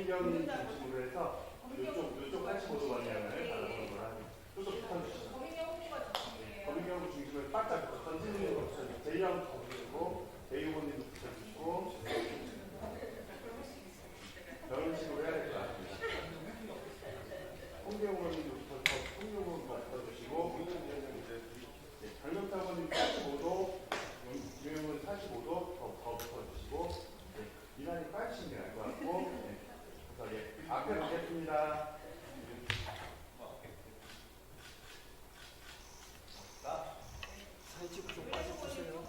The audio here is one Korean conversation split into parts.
범인경 중심으로 해서 이쪽 85도 방향을 바라보는 거라 좀 붙여주시죠. 범인경 중심을 바짝 던지는 거 붙여주시고 제이형 붙여주시고 제이호님도 붙여주시고 이런 식으로 해야 될 것 같아요. 홍경호님도 붙여주시고 장경사모님 85도 유형은 45도 더 붙여주시고 이란이 빠지시면 될 것 같고 그래서 앞에 가겠습니다. 사진 찍고 좀 빠져주세요.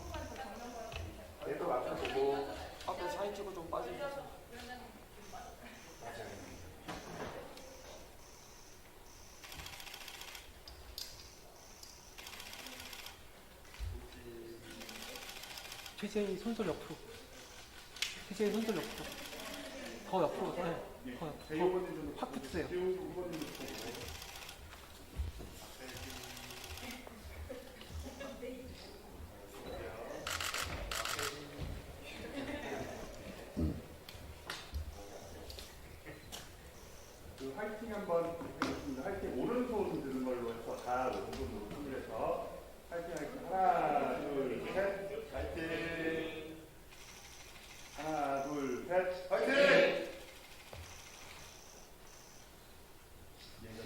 계속 앞에 보고 앞에 사진 찍고 좀 빠져주세요. 최재희 손들 옆으로. 최재희 손들 옆으로. 더 옆으로. 네. 더 옆으로. 확 붙으세요. 화이팅 한번 해보겠습니다. 화이팅 오른손 드는 걸로 해서 다 오른손으로 손질해서 화이팅 하나 둘 셋 화이팅 하나 둘 셋 화이팅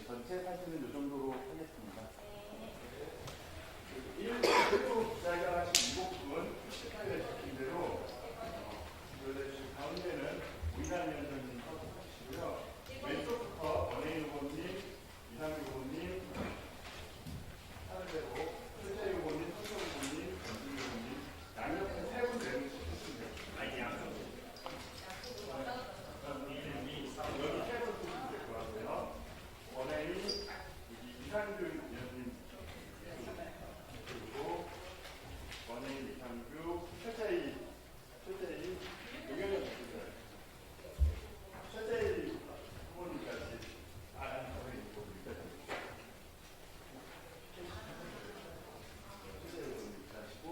전체 사진은 이 정도로 하겠습니다. 1부 시작하신 이 부분 시간을 주신 대로 가운데는 우이난 위원장님 서주시고요. 왼쪽부터 원혜인 후보님, 이상규 후보님, 차례대로 최재희 후보님, 서정 후보님, 전준규 후보님, 양옆에 세 분 내는 시키시면 아니 양쪽 여기 세 분 쓰시면 될 것 같아요. 원혜인, 이상규 위원님 그리고 원혜인, 이상규, 최재희 용현이 주시면 최재희 후보님까지 저희 후보님까지 최재희 후보님까지 하시고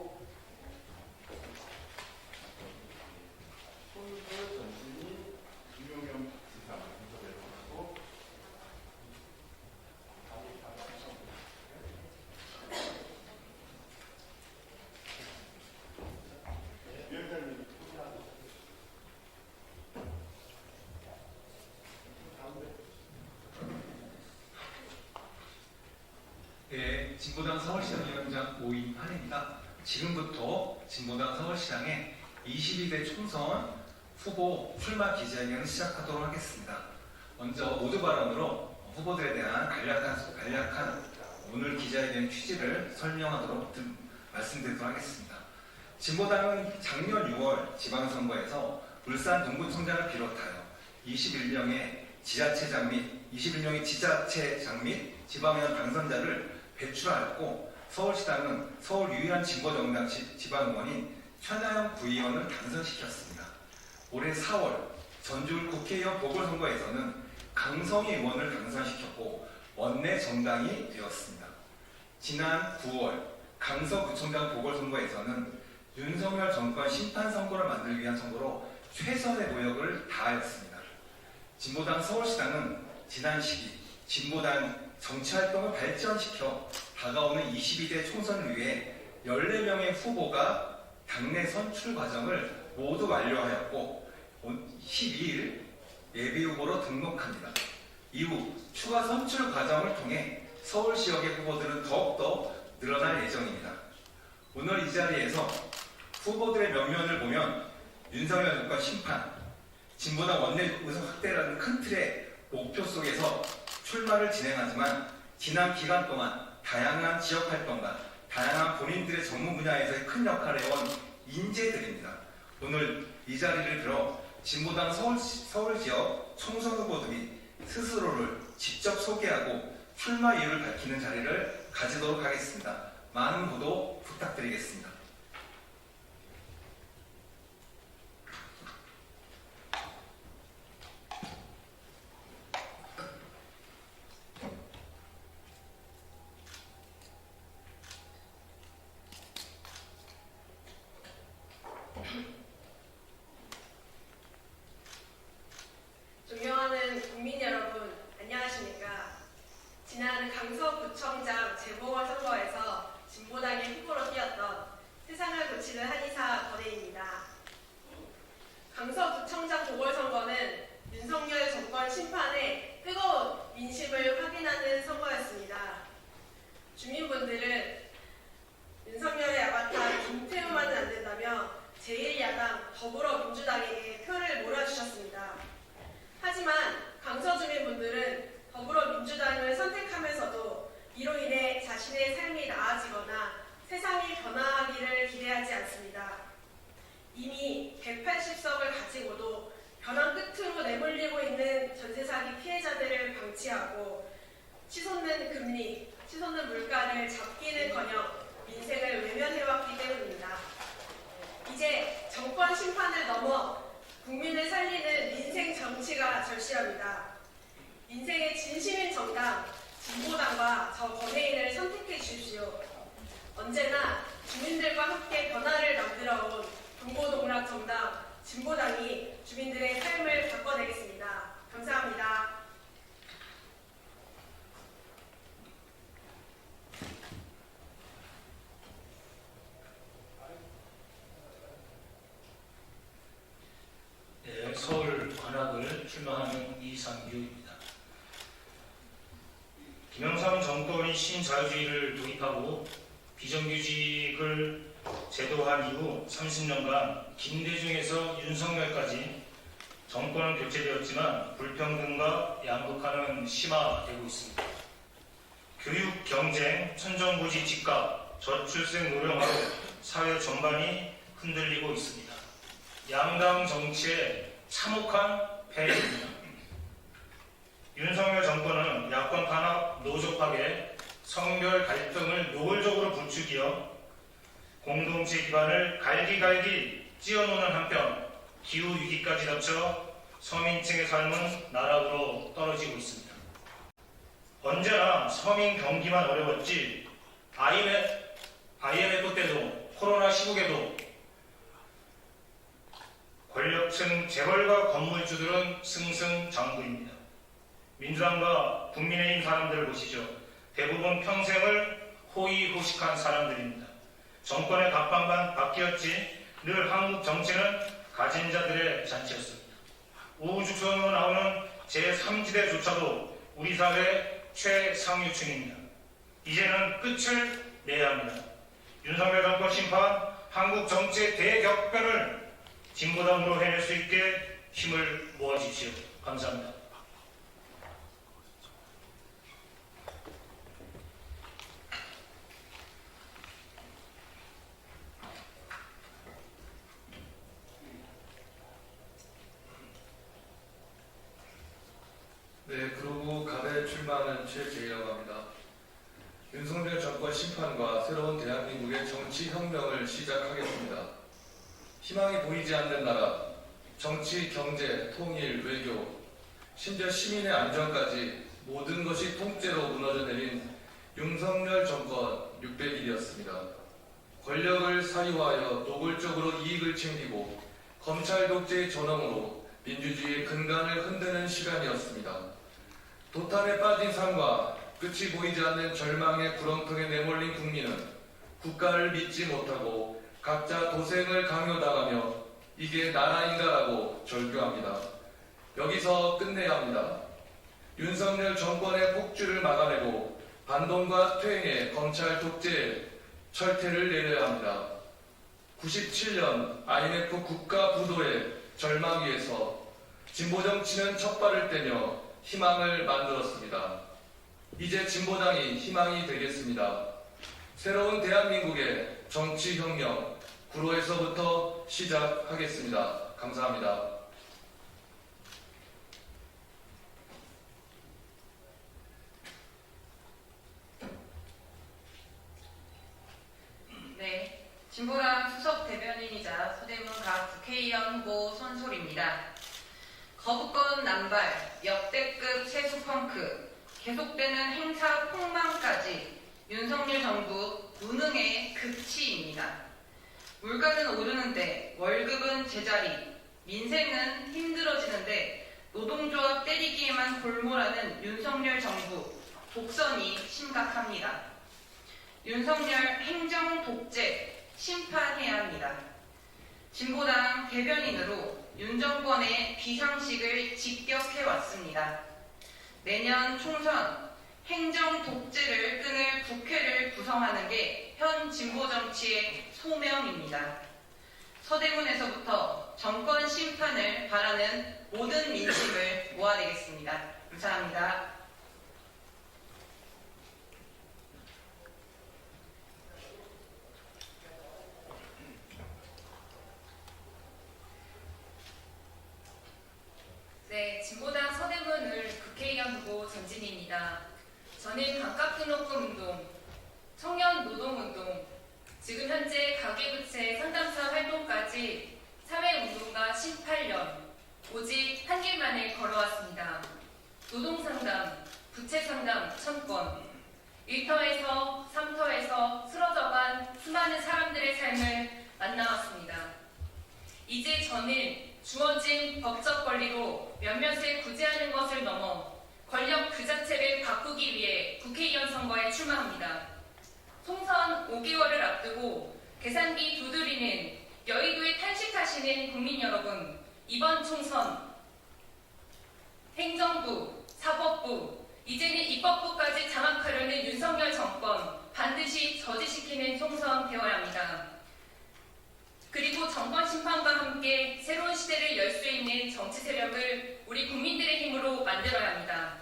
손수 전진이 김용현 지사 분석대로 하시고 위원장님 네, 진보당 서울시당 위원장 오인환입니다. 지금부터 진보당 서울시당의 22대 총선 후보 출마 기자회견을 시작하도록 하겠습니다. 먼저 모두 발언으로 후보들에 대한 간략한 오늘 기자회견 취지를 설명하도록 말씀드리도록 하겠습니다. 진보당은 작년 6월 지방선거에서 울산 동구청장을 비롯하여 21명의 지자체장 및 지방의원 당선자를 배출하였고 서울시당은 서울 유일한 진보정당 지방의원인 최나영 부의원을 당선시켰습니다. 올해 4월 전주 국회의원 보궐선거에서는 강성희 의원을 당선시켰고 원내 정당이 되었습니다. 지난 9월 강서구청장 보궐선거에서는 윤석열 정권 심판선거를 만들기 위한 선거로 최선의 노력을 다하였습니다. 진보당 서울시당은 지난 시기 진보당 정치활동을 발전시켜 다가오는 22대 총선을 위해 14명의 후보가 당내 선출 과정을 모두 완료하였고 12일 예비후보로 등록합니다. 이후 추가 선출 과정을 통해 서울지역의 후보들은 더욱더 늘어날 예정입니다. 오늘 이 자리에서 후보들의 면면을 보면 윤석열 정권 심판, 진보당 원내 의석 확대라는 큰 틀의 목표 속에서 출마를 진행하지만 지난 기간 동안 다양한 지역 활동과 다양한 본인들의 전문 분야에서의 큰 역할을 해온 인재들입니다. 오늘 이 자리를 빌어 진보당 서울 지역 총선 후보들이 스스로를 직접 소개하고 출마 이유를 밝히는 자리를 가지도록 하겠습니다. 많은 보도 부탁드리겠습니다. 존경하는 보궐선거는 윤석열 정권 심판의 뜨거운 민심을 확인하는 선거였습니다. 주민분들은 윤석열의 아바타 김태우만은 안 된다며 제1야당 더불어민주당에게 표를 몰아주셨습니다. 하지만 강서 주민분들은 더불어민주당을 선택하면서도 이로 인해 자신의 삶이 나아지거나 세상이 변화하기를 기대하지 않습니다. 이미 180석을 가지고도 벼랑 끝으로 내몰리고 있는 전세 사기 피해자들을 방치하고 치솟는 금리, 치솟는 물가를 잡기는커녕 민생을 외면해왔기 때문입니다. 이제 정권 심판을 넘어 국민을 살리는 민생 정치가 절실합니다. 민생의 진심인 정당, 진보당과 저 권혜인을 선택해 주십시오. 언제나 주민들과 함께 변화를 만들어온 동고동락 정당, 진보당이 주민들의 삶을 바꿔내겠습니다. 감사합니다. 네, 서울 관악을 출마하는 이상규입니다. 김영삼 정권이 신자유주의를 도입하고 비정규직을 제도한 이후 30년간 김대중에서 윤석열까지 정권은 교체되었지만 불평등과 양극화는 심화되고 있습니다. 교육, 경쟁, 천정부지 집값, 저출생 노령화로 사회 전반이 흔들리고 있습니다. 양당 정치의 참혹한 폐해입니다. 윤석열 정권은 야권 탄압, 노조 파괴, 성별 갈등을 노골적으로 부추기어 공동체 기반을 갈기갈기 찧어놓는 한편 기후위기까지 닥쳐 서민층의 삶은 나락으로 떨어지고 있습니다. 언제나 서민 경기만 어려웠지 IMF 때도 코로나 시국에도 권력층 재벌과 건물주들은 승승장구입니다. 민주당과 국민의힘 사람들을 보시죠. 대부분 평생을 호의호식한 사람들입니다. 정권의 각방만 바뀌었지 늘 한국 정치는 가진 자들의 잔치였습니다. 우후죽순으로 나오는 제3지대조차도 우리 사회 최상류층입니다. 이제는 끝을 내야 합니다. 윤석열 정권 심판, 한국 정치의 대격변을 진보당으로 해낼 수 있게 힘을 모아주십시오. 감사합니다. 네, 그리고 갑에 출마하는 최재희라고 합니다. 윤석열 정권 심판과 새로운 대한민국의 정치 혁명을 시작하겠습니다. 희망이 보이지 않는 나라, 정치, 경제, 통일, 외교, 심지어 시민의 안전까지 모든 것이 통째로 무너져 내린 윤석열 정권 600일이었습니다. 권력을 사유하여 노골적으로 이익을 챙기고 검찰 독재의 전형으로 민주주의의 근간을 흔드는 시간이었습니다. 도탄에 빠진 삶과 끝이 보이지 않는 절망의 구렁텅이에 내몰린 국민은 국가를 믿지 못하고 각자 도생을 강요당하며 이게 나라인가라고 절규합니다. 여기서 끝내야 합니다. 윤석열 정권의 폭주를 막아내고 반동과 퇴행의 검찰 독재에 철퇴를 내려야 합니다. 97년 IMF 국가 부도의 절망 위에서 진보정치는 첫발을 떼며 희망을 만들었습니다. 이제 진보당이 희망이 되겠습니다. 새로운 대한민국의 정치혁명 구로에서부터 시작하겠습니다. 감사합니다. 네, 진보당 수석 대변인이자 서대문 각 국회의원 후보 손솔입니다. 거부권 남발, 역대급 세수 펑크, 계속되는 행사 폭망까지 윤석열 정부 무능의 극치입니다. 물가는 오르는데 월급은 제자리, 민생은 힘들어지는데 노동조합 때리기에만 골몰하는 윤석열 정부, 독선이 심각합니다. 윤석열 행정 독재 심판해야 합니다. 진보당 대변인으로 윤 정권의 비상식을 직격해왔습니다. 내년 총선 행정 독재를 끊을 국회를 구성하는 게 현 진보 정치의 소명입니다. 서대문에서부터 정권 심판을 바라는 모든 민심을 모아내겠습니다. 감사합니다. 네, 진보당 서대문을 국회의원 후보 전진희입니다. 저는 반값 등록금 운동, 청년 노동운동, 지금 현재 가계부채 상담사 활동까지 사회운동가 18년, 오직 한 길만을 걸어왔습니다. 노동상담, 부채상담 1000건, 1터에서 3터에서 쓰러져간 수많은 사람들의 삶을 만나왔습니다. 이제 저는 주어진 법적 권리로 몇몇을 구제하는 것을 넘어 권력 그 자체를 바꾸기 위해 국회의원 선거에 출마합니다. 총선 5개월을 앞두고 계산기 두드리는 여의도에 탄식하시는 국민 여러분, 이번 총선 행정부, 사법부, 이제는 입법부까지 장악하려는 윤석열 정권 반드시 저지시키는 총선 되어야 합니다. 그리고 정권 심판과 함께 새로운 시대를 열 수 있는 정치 세력을 우리 국민들의 힘으로 만들어야 합니다.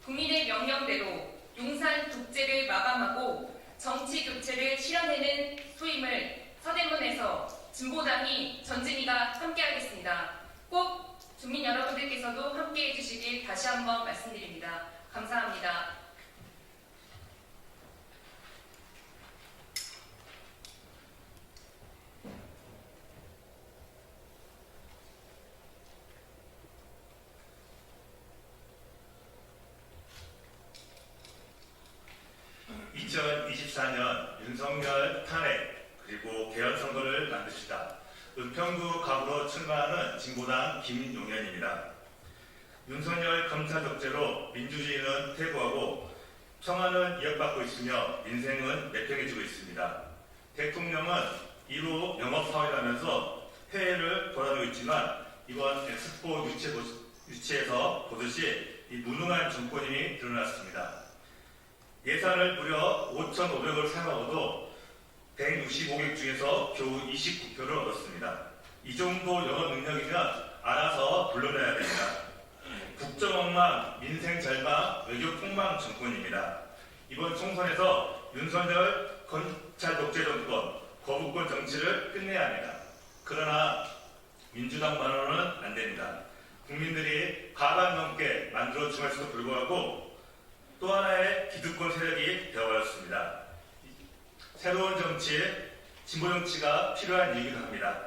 국민의 명령대로 용산 독재를 마감하고 정치 교체를 실현해낸 소임을 서대문에서 진보당이 전진희가 함께하겠습니다. 꼭 주민 여러분들께서도 함께해 주시길 다시 한번 말씀드립니다. 감사합니다. 윤석열 탄핵 그리고 개헌 선거를 만드시다. 은평구 갑으로 출마하는 진보당 김용현입니다. 윤석열 검찰 독재로 민주주의는 퇴보하고 평화는 이어받고 있으며 인생은 매평해지고 있습니다. 대통령은 이루 영업사회라면서 해외를 돌아다니고 있지만 이번 엑스포 유치에서 보듯이 이 무능한 정권임이 드러났습니다. 예산을 무려 5,500을 사용하고도 165개 중에서 겨우 29표를 얻었습니다. 이 정도 영업 능력이면 알아서 불러내야 됩니다. 국정엉망, 민생 절망, 외교 폭망 정권입니다. 이번 총선에서 윤석열 검찰 독재 정권, 거부권 정치를 끝내야 합니다. 그러나 민주당만으로는 안 됩니다. 국민들이 가반 넘게 만들어 주면서도 불구하고 또 하나의 기득권 세력이 되어버렸습니다. 새로운 정치에 진보 정치가 필요한 이유기도 합니다.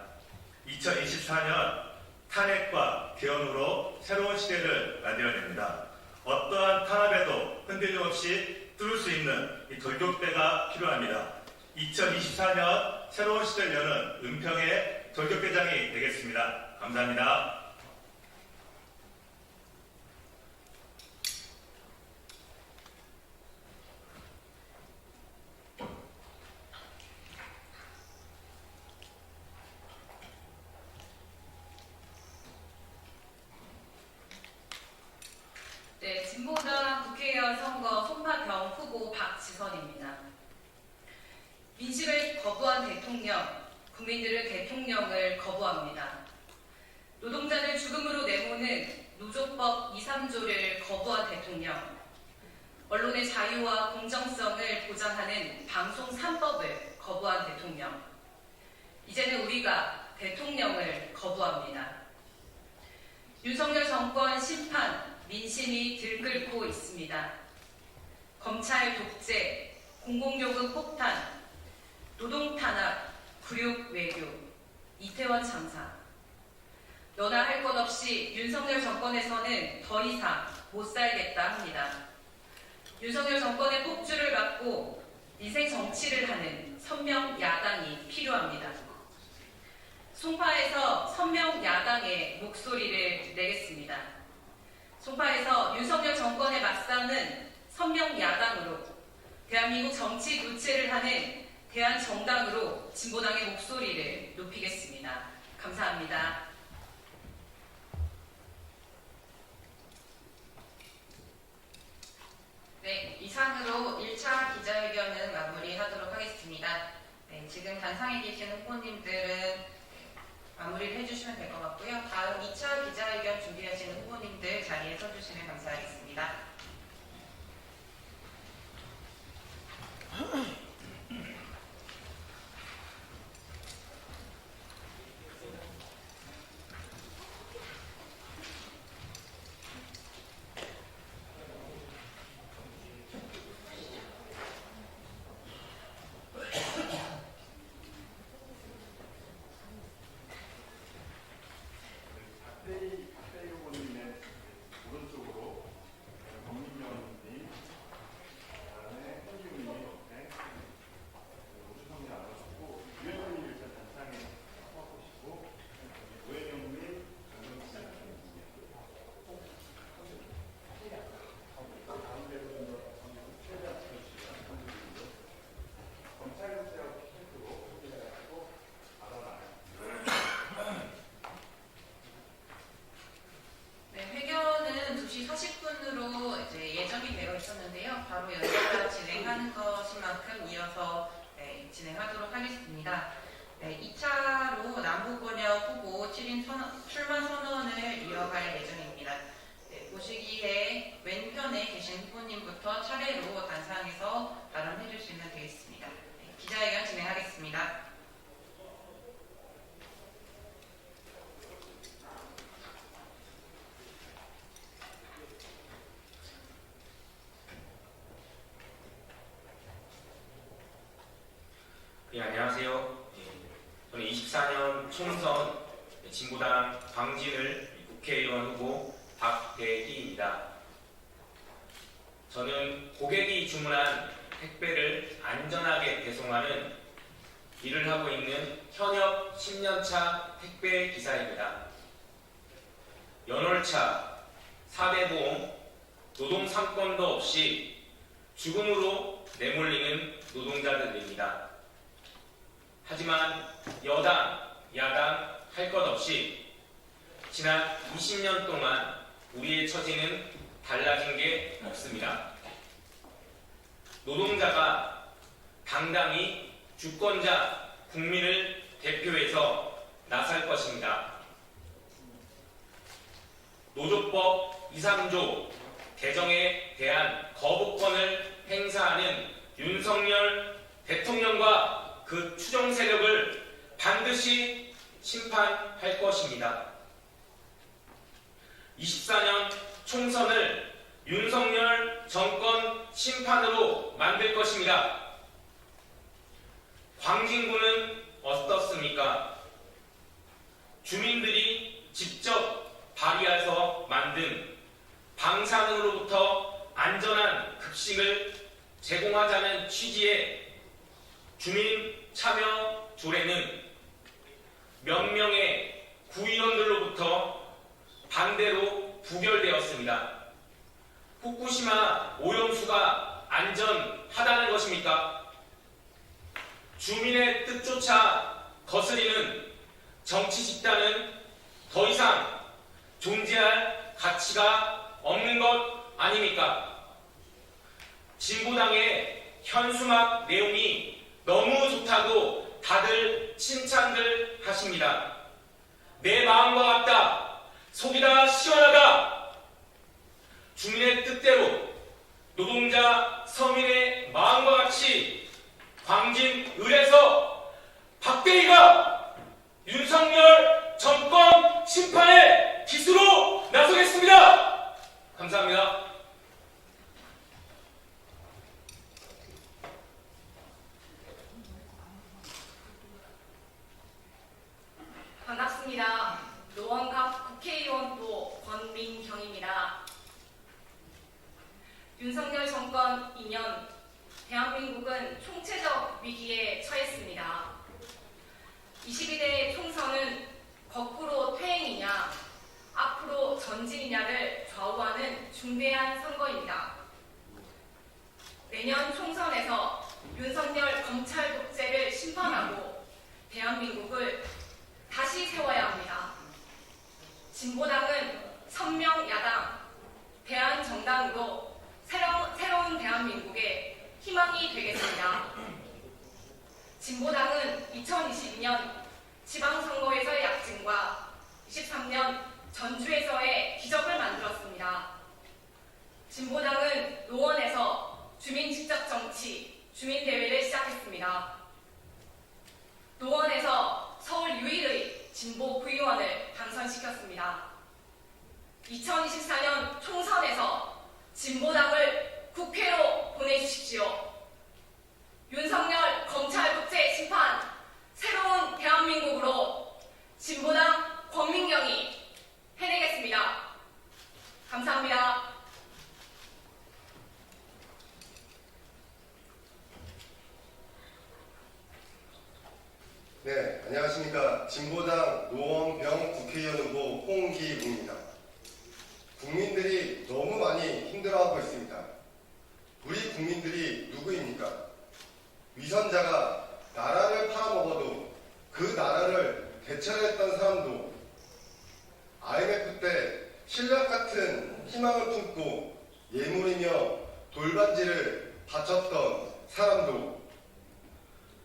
2024년 탄핵과 개헌으로 새로운 시대를 만들어냅니다. 어떠한 탄압에도 흔들림 없이 뚫을 수 있는 이 돌격대가 필요합니다. 2024년 새로운 시대를 여는 은평의 돌격대장이 되겠습니다. 감사합니다. 네, 진보당 국회의원 선거 송파병 후보 박지선입니다. 민심을 거부한 대통령, 국민들은 대통령을 거부합니다. 노동자를 죽음으로 내모는 노조법 2, 3조를 거부한 대통령, 언론의 자유와 공정성을 보장하는 방송 3법을 거부한 대통령, 이제는 우리가 대통령을 거부합니다. 윤석열 정권 심판, 민심이 들끓고 있습니다. 검찰 독재, 공공요금 폭탄, 노동 탄압, 굴욕 외교, 이태원 참사. 너나 할 것 없이 윤석열 정권에서는 더 이상 못 살겠다 합니다. 윤석열 정권의 폭주를 막고 민생 정치를 하는 선명 야당이 필요합니다. 송파에서 선명 야당의 목소리를 내겠습니다. 송파에서 윤석열 정권에 맞서는 선명 야당으로 대한민국 정치 교체를 하는 대한정당으로 진보당의 목소리를 높이겠습니다. 감사합니다. 진행하도록 하겠습니다. 네, 2차로 남북번역 후보 출마 선언을 이어갈 예정입니다. 네, 보시기에 왼편에 계신 후보님부터 차례로 단상에서 발언해 주시면 되겠습니다. 네, 기자회견 진행하겠습니다. 네, 안녕하세요. 저는 24년 총선 진보당 광진을 국회의원 후보 박대희입니다. 저는 고객이 주문한 택배를 안전하게 배송하는 일을 하고 있는 현역 10년차 택배 기사입니다. 연월차, 4대 보험, 노동 상권도 없이 죽음으로 내몰리는 노동자들입니다. 하지만 여당, 야당 할 것 없이 지난 20년 동안 우리의 처지는 달라진 게 없습니다. 노동자가 당당히 주권자 국민을 대표해서 나설 것입니다. 노조법 2, 3조 개정에 대한 거부권을 행사하는 윤석열 대통령과 그 추종 세력을 반드시 심판할 것입니다. 24년 총선을 윤석열 정권 심판으로 만들 것입니다. 광진구는 어떻습니까? 주민들이 직접 발의해서 만든 방사능으로부터 안전한 급식을 제공하자는 취지의 주민 참여 조례는 몇 명의 구의원들로부터 반대로 부결되었습니다. 후쿠시마 오염수가 안전하다는 것입니까? 주민의 뜻조차 거스리는 정치 집단은 더 이상 존재할 가치가 없는 것 아닙니까? 진보당의 현수막 내용이 너무 좋다고 다들 칭찬들 하십니다. 내 마음과 같다. 속이 다 시원하다. 주민의 뜻대로 노동자 서민의 마음과 같이 광진을에서 박대희가 윤석열 정권 심판의 기수로 나서겠습니다. 감사합니다. 반갑습니다. 노원갑 국회의원 또 권민경입니다. 윤석열 정권 2년, 대한민국은 총체적 위기에 처했습니다. 22대 총선은 거꾸로 퇴행이냐, 앞으로 전진이냐를 좌우하는 중대한 선거입니다. 내년 총선에서 윤석열 검찰 독재를 심판하고 대한민국을 다시 세워야 합니다. 진보당은 선명 야당, 대한정당으로 새로운 대한민국의 희망이 되겠습니다. 진보당은 2022년 지방선거에서의 약진과 23년 전주에서의 기적을 만들었습니다. 진보당은 노원에서 주민 직접 정치, 주민대회를 시작했습니다. 노원에서 서울 유일의 진보 구의원을 당선시켰습니다. 2024년 총선에서 진보당을 국회로 보내주십시오. 윤석열 검찰 독재 심판, 새로운 대한민국으로 진보당 권민경이 해내겠습니다. 감사합니다. 네, 안녕하십니까. 진보당 노원병 국회의원 후보 홍기웅입니다. 국민들이 너무 많이 힘들어하고 있습니다. 우리 국민들이 누구입니까? 위선자가 나라를 팔아먹어도 그 나라를 대처했던 사람도, IMF 때 신라 같은 희망을 품고 예물이며 돌반지를 바쳤던 사람도,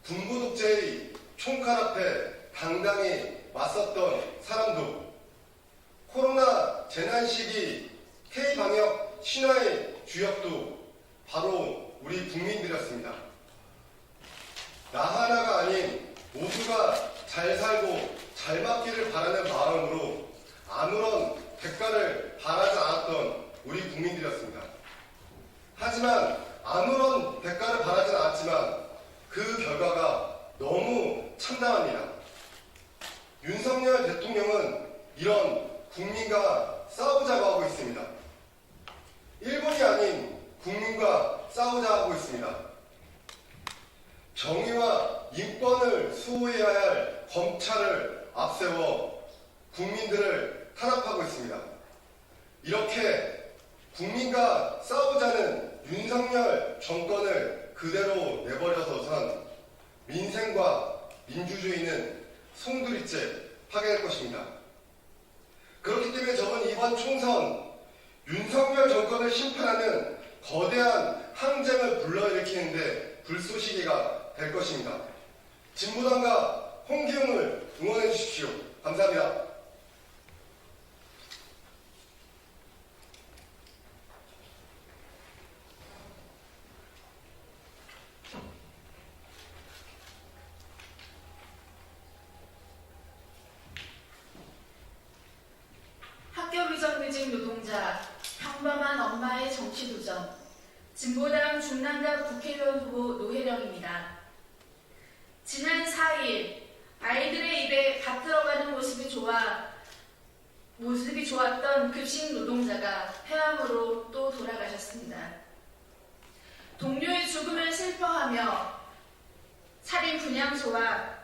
군부 독재의 총칼 앞에 당당히 맞섰던 사람도, 코로나 재난 시기 K방역 신화의 주역도 바로 우리 국민들이었습니다. 나 하나가 아닌 모두가 잘 살고 잘 맞기를 바라는 마음으로 아무런 대가를 바라지 않았던 우리 국민들이었습니다. 하지만 아무런 대가를 바라진 않았지만 그 결과가 너무 참담합니다. 윤석열 대통령은 이런 국민과 싸우자고 하고 있습니다. 일본이 아닌 국민과 싸우자 하고 있습니다. 정의와 인권을 수호해야 할 검찰을 앞세워 국민들을 탄압하고 있습니다. 이렇게 국민과 싸우자는 윤석열 정권을 그대로 내버려둬선 민생과 민주주의는 송두리째 파괴할 것입니다. 그렇기 때문에 저는 이번 총선 윤석열 정권을 심판하는 거대한 항쟁을 불러일으키는데 불쏘시개가 될 것입니다. 진보당과 홍기웅을 응원해 주십시오. 감사합니다. 학교 비정규직 노동자, 평범한 엄마의 정치 도전, 진보당 중남자 국회의원 후보 노혜령입니다. 지난 4일 아이들의 입에 밥 들어가는 모습이 좋았던 급식 노동자가 폐암으로 또 돌아가셨습니다. 동료의 죽음을 슬퍼하며 살인 분향소가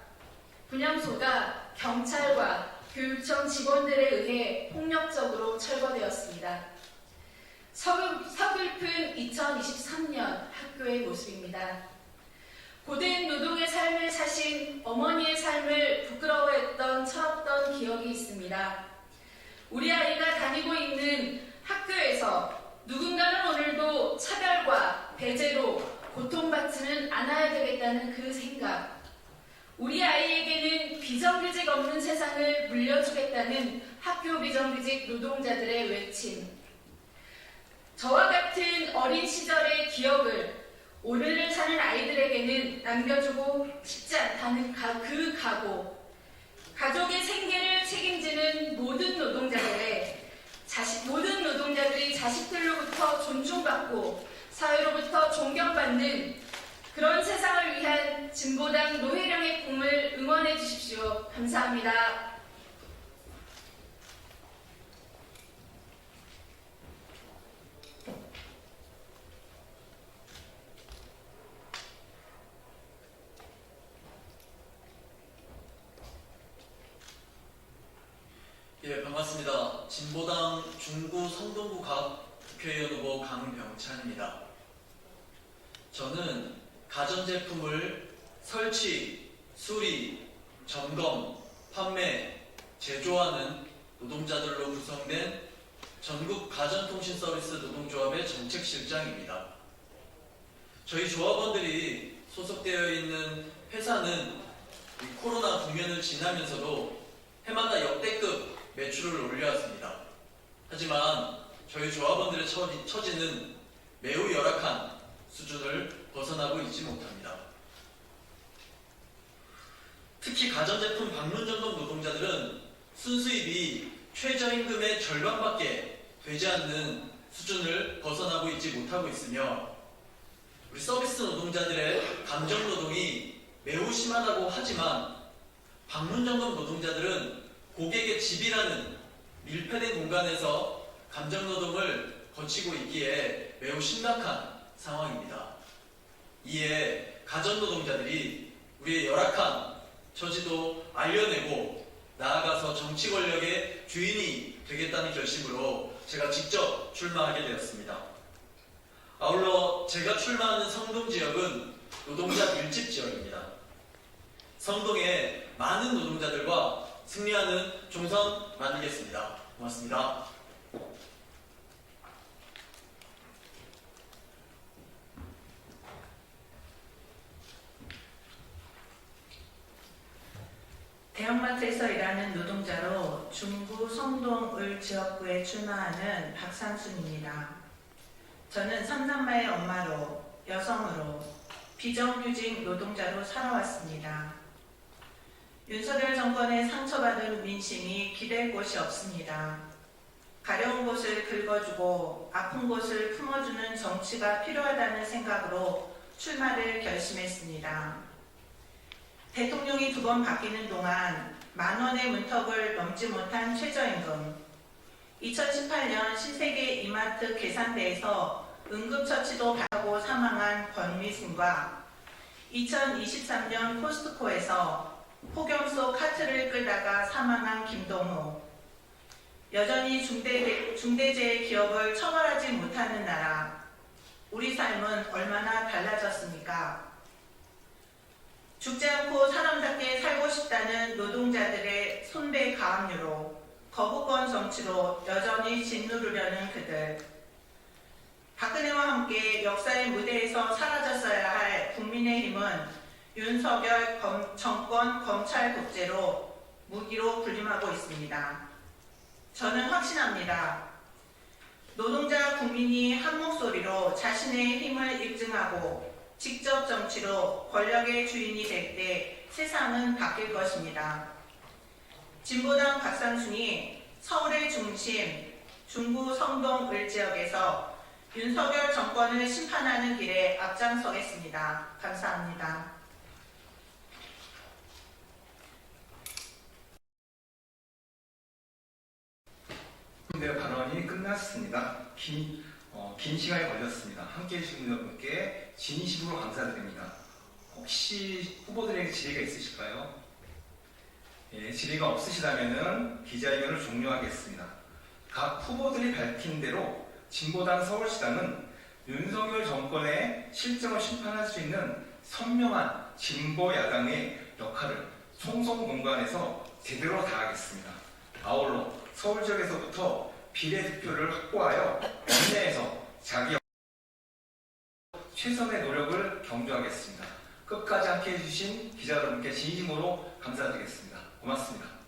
경찰과 교육청 직원들에 의해 폭력적으로 철거되었습니다. 서글픈 2023년 학교의 모습입니다. 고된 노동의 삶을 사신 어머니의 삶을 부끄러워했던 철없던 기억이 있습니다. 우리 아이가 다니고 있는 학교에서 누군가는 오늘도 차별과 배제로 고통받지는 않아야 되겠다는 그 생각, 우리 아이에게는 비정규직 없는 세상을 물려주겠다는 학교 비정규직 노동자들의 외침, 저와 같은 어린 시절의 기억을 오늘을 사는 아이들에게는 남겨주고 싶지 않다는 그 각오, 가족의 생계를 책임지는 모든 노동자들이 자식들로부터 존중받고 사회로부터 존경받는 그런 세상을 위한 진보당 노혜령의 꿈을 응원해 주십시오. 감사합니다. 예, 반갑습니다. 진보당 중구 성동구 갑 국회의원 후보 강병찬입니다. 저는 가전제품을 설치, 수리, 점검, 판매, 제조하는 노동자들로 구성된 전국 가전통신서비스 노동조합의 정책실장입니다. 저희 조합원들이 소속되어 있는 회사는 이 코로나 국면을 지나면서도 해마다 역대급 매출을 올려왔습니다. 하지만 저희 조합원들의 처지는 매우 열악한 수준을 벗어나고 있지 못합니다. 특히 가전제품 방문점검 노동자들은 순수입이 최저임금의 절반밖에 되지 않는 수준을 벗어나고 있지 못하고 있으며 우리 서비스 노동자들의 감정노동이 매우 심하다고 하지만 방문점검 노동자들은 고객의 집이라는 밀폐된 공간에서 감정노동을 거치고 있기에 매우 심각한 상황입니다. 이에 가전노동자들이 우리의 열악한 처지도 알려내고 나아가서 정치 권력의 주인이 되겠다는 결심으로 제가 직접 출마하게 되었습니다. 아울러 제가 출마하는 성동 지역은 노동자 밀집 지역입니다. 성동의 많은 노동자들과 승리하는 총선 만들겠습니다. 고맙습니다. 대형마트에서 일하는 노동자로 중구 성동을 지역구에 출마하는 박상순입니다. 저는 3남매의 엄마로, 여성으로, 비정규직 노동자로 살아왔습니다. 윤석열 정권의 상처받은 민심이 기댈 곳이 없습니다. 가려운 곳을 긁어주고 아픈 곳을 품어주는 정치가 필요하다는 생각으로 출마를 결심했습니다. 대통령이 2번 바뀌는 동안 10,000원의 문턱을 넘지 못한 최저임금, 2018년 신세계 이마트 계산대에서 응급처치도 받고 사망한 권미순과 2023년 코스트코에서 폭염 속 카트를 끌다가 사망한 김동우, 여전히 중대재해 기업을 처벌하지 못하는 나라, 우리 삶은 얼마나 달라졌습니까? 죽지 않고 사람답게 살고 싶다는 노동자들의 손배 가압류로 거부권 정치로 여전히 짓누르려는 그들, 박근혜와 함께 역사의 무대에서 사라졌어야 할 국민의힘은 윤석열 정권 검찰 독재로 무기로 군림하고 있습니다. 저는 확신합니다. 노동자 국민이 한 목소리로 자신의 힘을 입증하고 직접 정치로 권력의 주인이 될 때 세상은 바뀔 것입니다. 진보당 박상순이 서울의 중심 중구 성동 을지역에서 윤석열 정권을 심판하는 길에 앞장서겠습니다. 감사합니다. 네, 발언이 끝났습니다. 긴 시간이 걸렸습니다. 함께해 주신 분들께 진심으로 감사드립니다. 혹시 후보들에게 질의가 있으실까요? 예, 질의가 없으시다면 기자회견을 종료하겠습니다. 각 후보들이 밝힌 대로 진보당 서울시당은 윤석열 정권의 실정을 심판할 수 있는 선명한 진보 야당의 역할을 총선공간에서 제대로 다하겠습니다. 아울러 서울 지역에서부터 비례대표를 확보하여 원내에서 자기 최선의 노력을 경주하겠습니다. 끝까지 함께해 주신 기자 여러분께 진심으로 감사드리겠습니다. 고맙습니다.